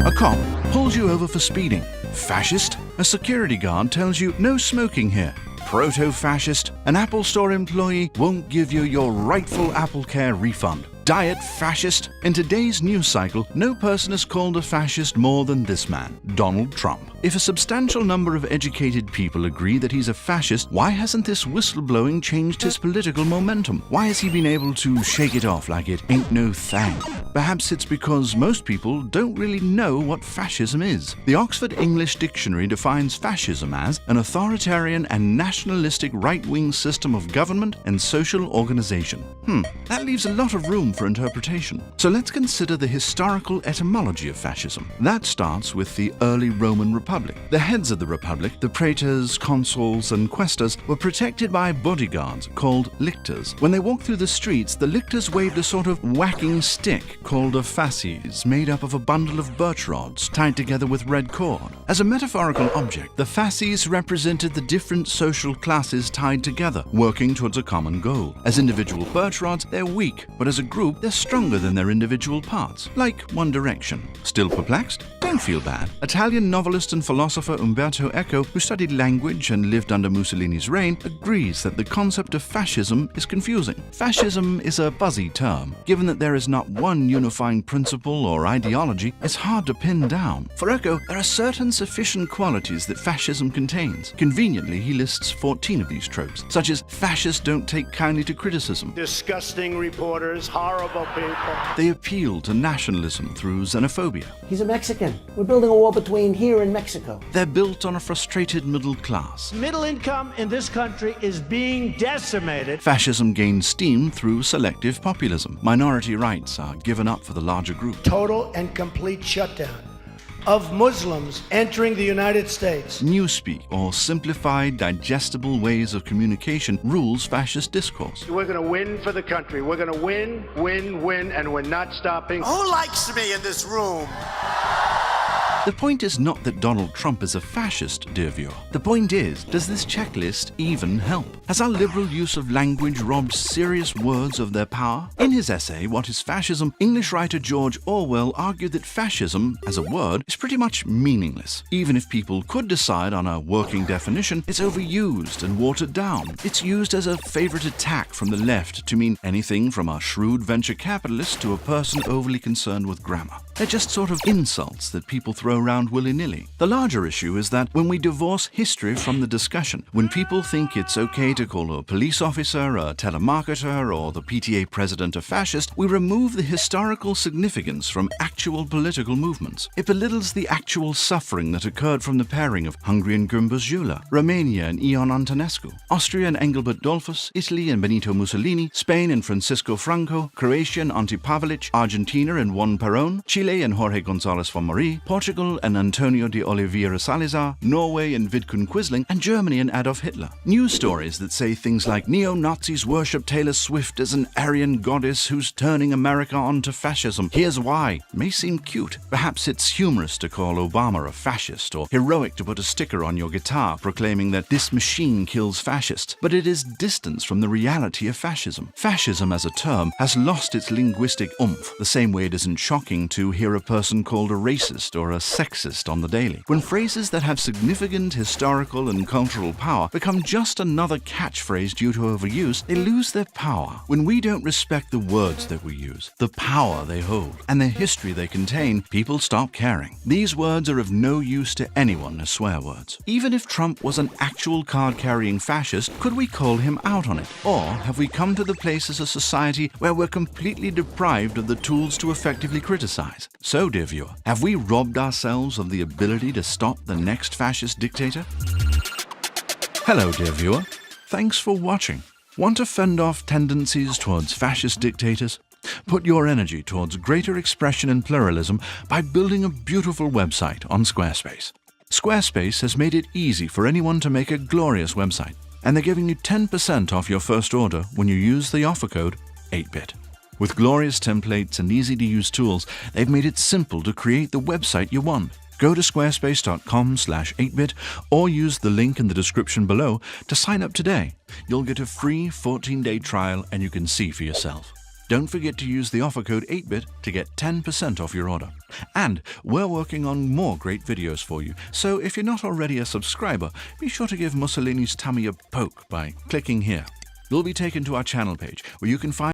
A cop pulls you over for speeding. Fascist? A security guard tells you no smoking here. Proto-fascist? An Apple Store employee won't give you your rightful AppleCare refund. Diet fascist? In today's news cycle, no person is called a fascist more than this man, Donald Trump. If a substantial number of educated people agree that he's a fascist, why hasn't this whistleblowing changed his political momentum? Why has he been able to shake it off like it ain't no thing? Perhaps it's because most people don't really know what fascism is. The Oxford English Dictionary defines fascism as an authoritarian and nationalistic right-wing system of government and social organization. That leaves a lot of room for interpretation. So let's consider the historical etymology of fascism. That starts with the early Roman Republic. The heads of the Republic, the praetors, consuls, and quaestors, were protected by bodyguards called lictors. When they walked through the streets, the lictors waved a sort of whacking stick called a fasces, made up of a bundle of birch rods tied together with red cord. As a metaphorical object, the fasces represented the different social classes tied together, working towards a common goal. As individual birch rods, they're weak, but as a group, they're stronger than their individual parts, like One Direction. Still perplexed? Don't feel bad. Italian novelist and philosopher Umberto Eco, who studied language and lived under Mussolini's reign, agrees that the concept of fascism is confusing. Fascism is a fuzzy term. Given that there is not one unifying principle or ideology, it's hard to pin down. For Eco, there are certain sufficient qualities that fascism contains. Conveniently, he lists 14 of these tropes, such as fascists don't take kindly to criticism. Disgusting reporters, horrible people. They appeal to nationalism through xenophobia. He's a Mexican. We're building a wall between here and Mexico. They're built on a frustrated middle class. Middle income in this country is being decimated. Fascism gains steam through selective populism. Minority rights are given up for the larger group. Total and complete shutdown of Muslims entering the United States. Newspeak, or simplified, digestible ways of communication, rules fascist discourse. We're going to win for the country. We're going to win, and we're not stopping. Who likes me in this room? The point is not that Donald Trump is a fascist, dear viewer. The point is, does this checklist even help? Has our liberal use of language robbed serious words of their power? In his essay, What is Fascism?, English writer George Orwell argued that fascism, as a word, is pretty much meaningless. Even if people could decide on a working definition, it's overused and watered down. It's used as a favorite attack from the left to mean anything from a shrewd venture capitalist to a person overly concerned with grammar. They're just sort of insults that people throw around willy-nilly. The larger issue is that when we divorce history from the discussion, when people think it's okay to call a police officer a telemarketer or the PTA president a fascist, we remove the historical significance from actual political movements. It belittles the actual suffering that occurred from the pairing of Hungary and Gumbas-Zula, Romania and Ion Antonescu, Austria and Engelbert Dollfuss, Italy and Benito Mussolini, Spain and Francisco Franco, Croatia and Ante Pavelic, Argentina and Juan Perón, Chile and Jorge González Fonmarí, Portugal and Antonio de Oliveira Salazar, Norway and Vidkun Quisling, and Germany and Adolf Hitler. News stories that say things like neo-Nazis worship Taylor Swift as an Aryan goddess who's turning America onto fascism. Here's why. May seem cute. Perhaps it's humorous to call Obama a fascist, or heroic to put a sticker on your guitar proclaiming that this machine kills fascists. But it is distance from the reality of fascism. Fascism as a term has lost its linguistic oomph, the same way it isn't shocking to hear a person called a racist or a sexist on the daily. When phrases that have significant historical and cultural power become just another catchphrase due to overuse, they lose their power. When we don't respect the words that we use, the power they hold, and the history they contain, people stop caring. These words are of no use to anyone as swear words. Even if Trump was an actual card-carrying fascist, could we call him out on it? Or have we come to the place as a society where we're completely deprived of the tools to effectively criticize? So, dear viewer, have we robbed ourselves of the ability to stop the next fascist dictator? Hello, dear viewer. Thanks for watching. Want to fend off tendencies towards fascist dictators? Put your energy towards greater expression and pluralism by building a beautiful website on Squarespace. Squarespace has made it easy for anyone to make a glorious website, and they're giving you 10% off your first order when you use the offer code 8bit. With glorious templates and easy-to-use tools, they've made it simple to create the website you want. Go to squarespace.com/8bit or use the link in the description below to sign up today. You'll get a free 14-day trial and you can see for yourself. Don't forget to use the offer code 8bit to get 10% off your order. And we're working on more great videos for you, so if you're not already a subscriber, be sure to give Mussolini's tummy a poke by clicking here. You'll be taken to our channel page, where you can find